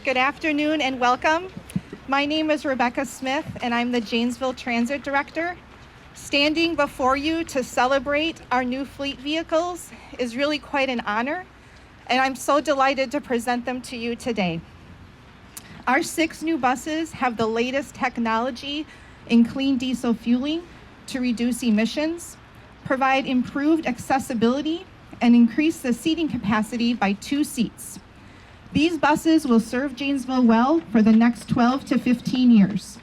Good afternoon and welcome. My name is Rebecca Smith and I'm the Janesville Transit Director. Standing before you to celebrate our new fleet vehicles is really quite an honor, and I'm so delighted to present them to you today. Our 6 new buses have the latest technology in clean diesel fueling to reduce emissions, provide improved accessibility, and increase the seating capacity by 2 seats. These buses will serve Janesville well for the next 12 to 15 years.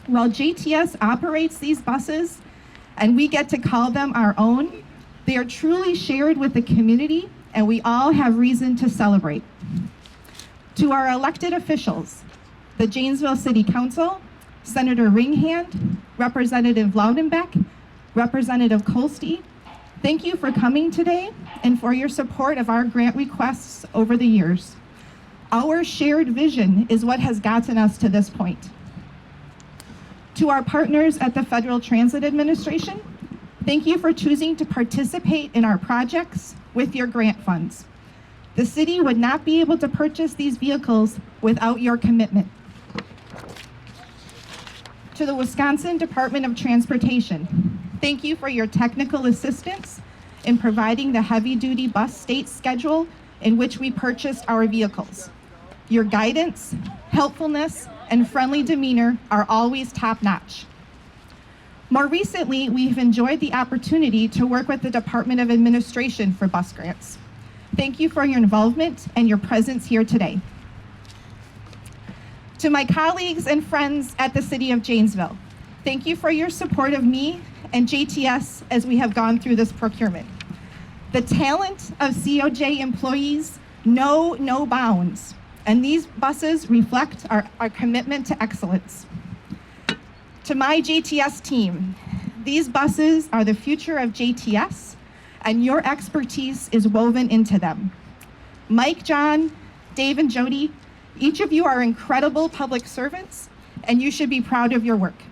While JTS operates these buses, and we get to call them our own, they are truly shared with the community, and we all have reason to celebrate. To our elected officials, the Janesville City Council, Senator Ringhand, Representative Loudenbeck, Representative Kolste, thank you for coming today and for your support of our grant requests over the years. Our shared vision is what has gotten us to this point. To our partners at the Federal Transit Administration, thank you for choosing to participate in our projects with your grant funds. The city would not be able to purchase these vehicles without your commitment. To the Wisconsin Department of Transportation, thank you for your technical assistance in providing the heavy-duty bus state schedule in which we purchased our vehicles. Your guidance, helpfulness, and friendly demeanor are always top-notch. More recently, we've enjoyed the opportunity to work with the Department of Administration for bus grants. Thank you for your involvement and your presence here today. To my colleagues and friends at the City of Janesville, thank you for your support of me and JTS as we have gone through this procurement. The talent of COJ employees know no bounds, and these buses reflect our commitment to excellence. To my JTS team, these buses are the future of JTS, and your expertise is woven into them. Mike, John, Dave, and Jody, each of you are incredible public servants, and you should be proud of your work.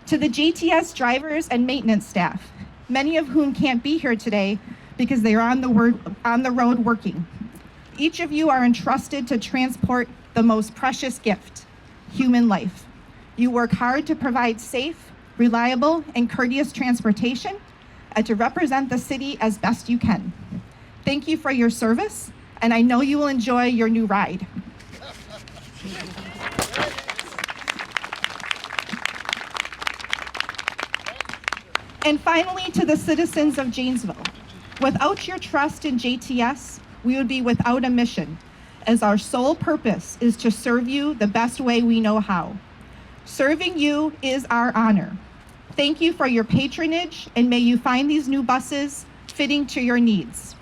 To the JTS drivers and maintenance staff, many of whom can't be here today because they are on the road working. Each of you are entrusted to transport the most precious gift, human life. You work hard to provide safe, reliable, and courteous transportation and to represent the city as best you can. Thank you for your service, and I know you will enjoy your new ride. And finally, to the citizens of Janesville, without your trust in JTS, we would be without a mission, as our sole purpose is to serve you the best way we know how. Serving you is our honor. Thank you for your patronage, and may you find these new buses fitting to your needs.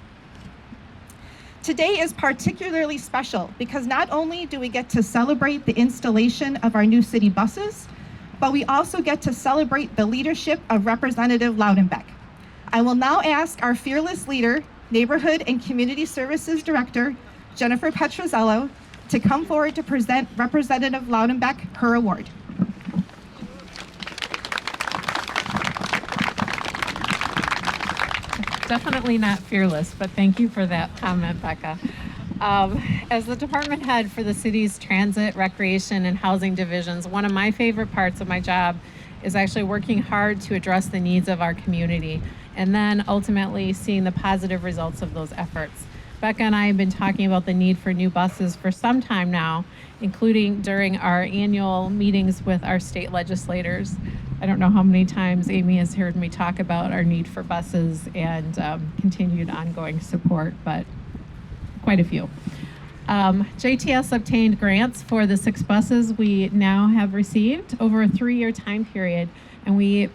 Today is particularly special because not only do we get to celebrate the installation of our new city buses, but we also get to celebrate the leadership of Representative Loudenbeck. I will now ask our fearless leader, Neighborhood and Community Services Director, Jennifer Petrozello, to come forward to present Representative Loudenbeck her award. Definitely not fearless, but thank you for that comment, Becca. As the department head for the city's transit, recreation, and housing divisions, one of my favorite parts of my job is actually working hard to address the needs of our community and then ultimately seeing the positive results of those efforts. Becca and I have been talking about the need for new buses for some time now, including during our annual meetings with our state legislators. I don't know how many times Amy has heard me talk about our need for buses and continued ongoing support, but quite a few. JTS obtained grants for the 6 buses we now have received over a 3-year time period, and we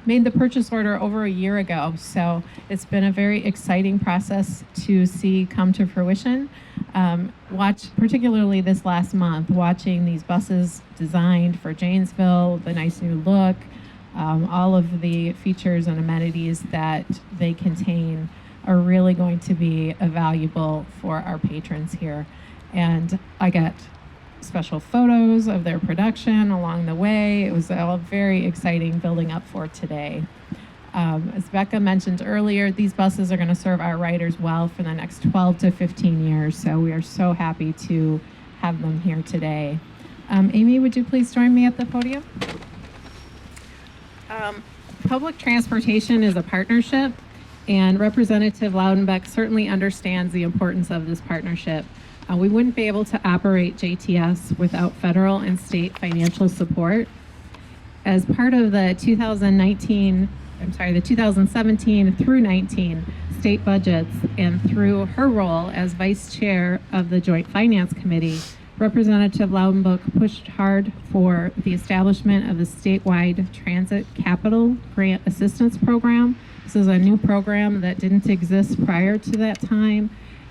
made the purchase order over a year ago. So it's been a very exciting process to see come to fruition. Particularly this last month, watching these buses designed for Janesville, the nice new look, all of the features and amenities that they contain are really going to be valuable for our patrons here. And I got special photos of their production along the way. It was all very exciting building up for today. As Becca mentioned earlier, these buses are going to serve our riders well for the next 12 to 15 years, so we are so happy to have them here today. Amy, would you please join me at the podium? Public transportation is a partnership, and Representative Loudenbeck certainly understands the importance of this partnership. We wouldn't be able to operate JTS without federal and state financial support. As part of the 2017 through 19 state budgets, and through her role as vice chair of the Joint Finance Committee, Representative Loudenbeck pushed hard for the establishment of the statewide Transit Capital Grant Assistance Program. This is a new program that didn't exist prior to that time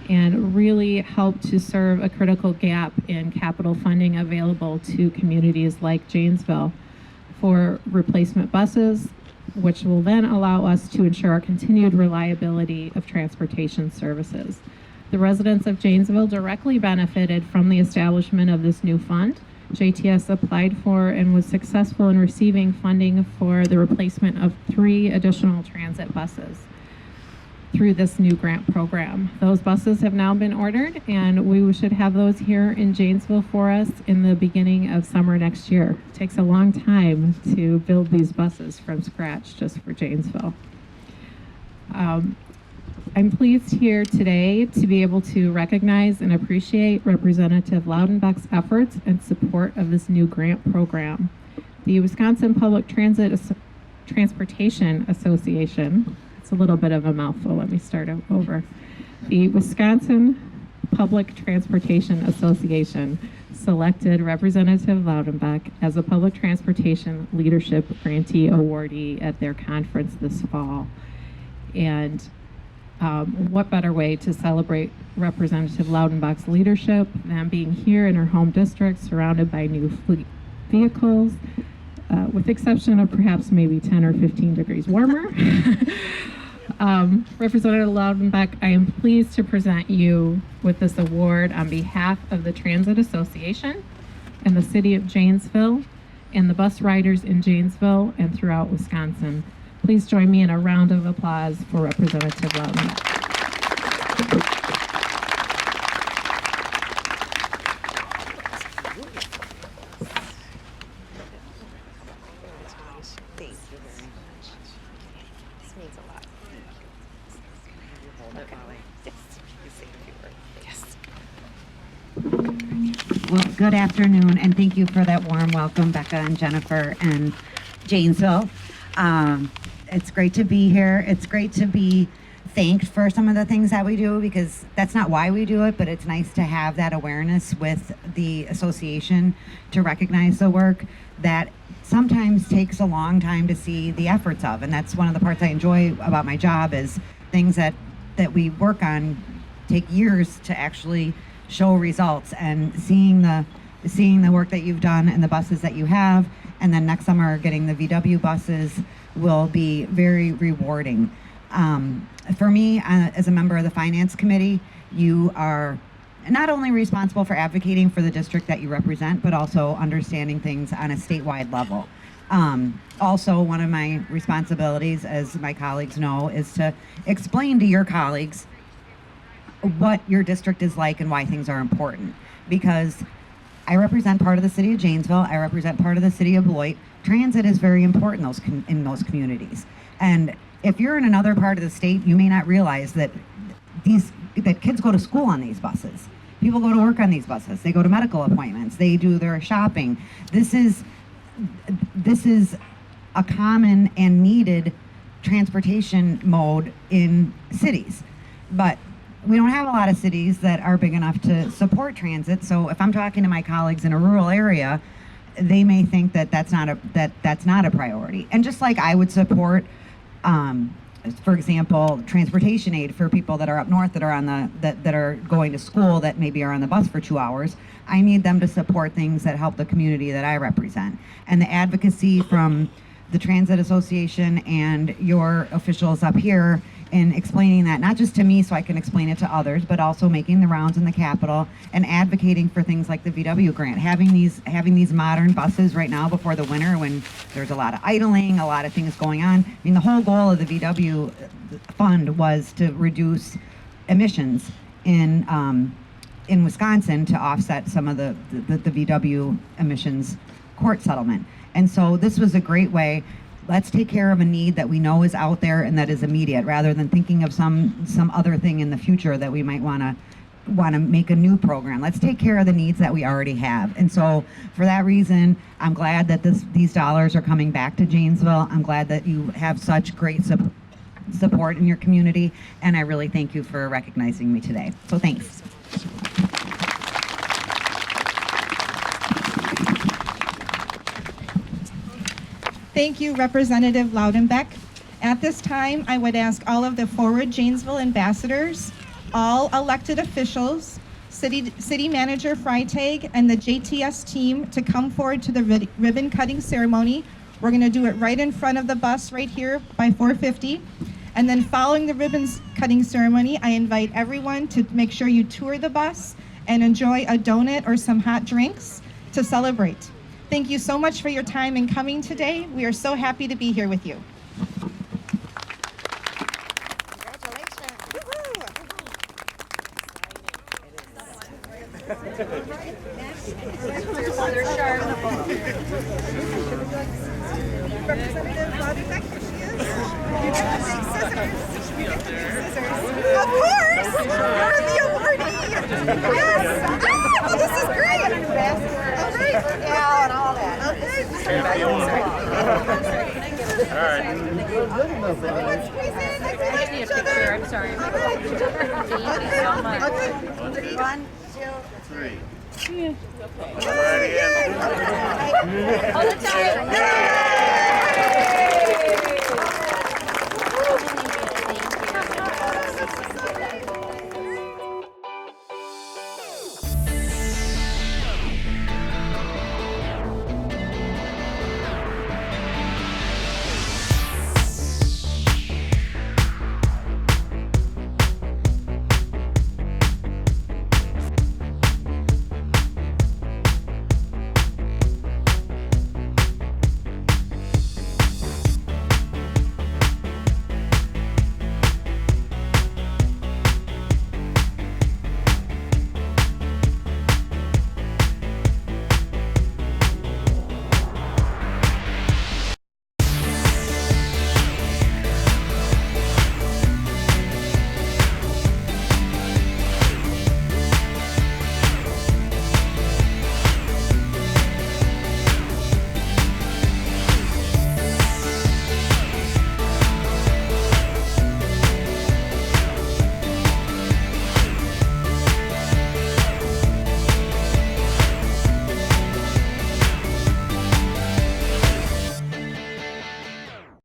and really helped to serve a critical gap in capital funding available to communities like Janesville for replacement buses, which will then allow us to ensure our continued reliability of transportation services. The residents of Janesville directly benefited from the establishment of this new fund. JTS applied for and was successful in receiving funding for the replacement of 3 additional transit buses through this new grant program. Those buses have now been ordered, and we should have those here in Janesville for us in the beginning of summer next year. It takes a long time to build these buses from scratch just for Janesville. I'm pleased here today to be able to recognize and appreciate Representative Loudenbeck's efforts and support of this new grant program. The Wisconsin Public Transportation Association, it's a little bit of a mouthful, let me start over. The Wisconsin Public Transportation Association selected Representative Loudenbeck as a Public Transportation Leadership Grantee Awardee at their conference this fall. And what better way to celebrate Representative Loudenbeck's leadership than being here in her home district, surrounded by new fleet vehicles, with the exception of perhaps maybe 10 or 15 degrees warmer. Representative Loudenbeck, I am pleased to present you with this award on behalf of the Transit Association and the City of Janesville and the bus riders in Janesville and throughout Wisconsin. Please join me in a round of applause for Representative Loudenbeck. Thank you very much. This means a lot. Hold it while you say a few words. Yes. Well, good afternoon, and thank you for that warm welcome, Becca and Jennifer and Janesville. It's great to be here. It's great to be thanked for some of the things that we do, because that's not why we do it, but it's nice to have that awareness with the association to recognize the work that sometimes takes a long time to see the efforts of. And that's one of the parts I enjoy about my job, is things that we work on take years to actually show results, and seeing the work that you've done and the buses that you have, and then next summer getting the VW buses will be very rewarding. For me, as a member of the Finance Committee, you are not only responsible for advocating for the district that you represent, but also understanding things on a statewide level. Also, one of my responsibilities, as my colleagues know, is to explain to your colleagues what your district is like and why things are important. Because I represent part of the city of Janesville, I represent part of the city of Beloit. Transit is very important in those communities. And if you're in another part of the state, you may not realize that kids go to school on these buses. People go to work on these buses. They go to medical appointments. They do their shopping. This is a common and needed transportation mode in cities. But we don't have a lot of cities that are big enough to support transit. So if I'm talking to my colleagues in a rural area, they may think that that's not a priority. And just like I would support, for example, transportation aid for people that are up north that are that are going to school, that maybe are on the bus for 2 hours, I need them to support things that help the community that I represent. And the advocacy from the Transit Association and your officials up here in explaining that, not just to me so I can explain it to others, but also making the rounds in the Capitol and advocating for things like the VW grant, having these modern buses right now before the winter when there's a lot of idling, a lot of things going on. I mean, the whole goal of the VW fund was to reduce emissions in Wisconsin to offset some of the VW emissions court settlement. And so this was a great way. Let's take care of a need that we know is out there and that is immediate, rather than thinking of some other thing in the future that we might want to make a new program. Let's take care of the needs that we already have. And so for that reason, I'm glad that these dollars are coming back to Janesville. I'm glad that you have such great support in your community, and I really thank you for recognizing me today. So thanks. Thank you, Representative Loudenbeck. At this time, I would ask all of the Forward Janesville ambassadors, all elected officials, City Manager Freitag, and the JTS team to come forward to the ribbon cutting ceremony. We're going to do it right in front of the bus right here by 450. And then following the ribbons cutting ceremony, I invite everyone to make sure you tour the bus and enjoy a donut or some hot drinks to celebrate. Thank you so much for your time in coming today. We are so happy to be here with you. Representative Loudenbeck, here she is. You got to take scissors. Of course! You're the awardee! Yes! Ah, well, this is great! All right. Yeah, and all that. Okay. All right. Let's squeeze in. Let's hug each other. I'm sorry. All right. Thank you so much. Okay. 1, 2, 3. All right, again. All the time.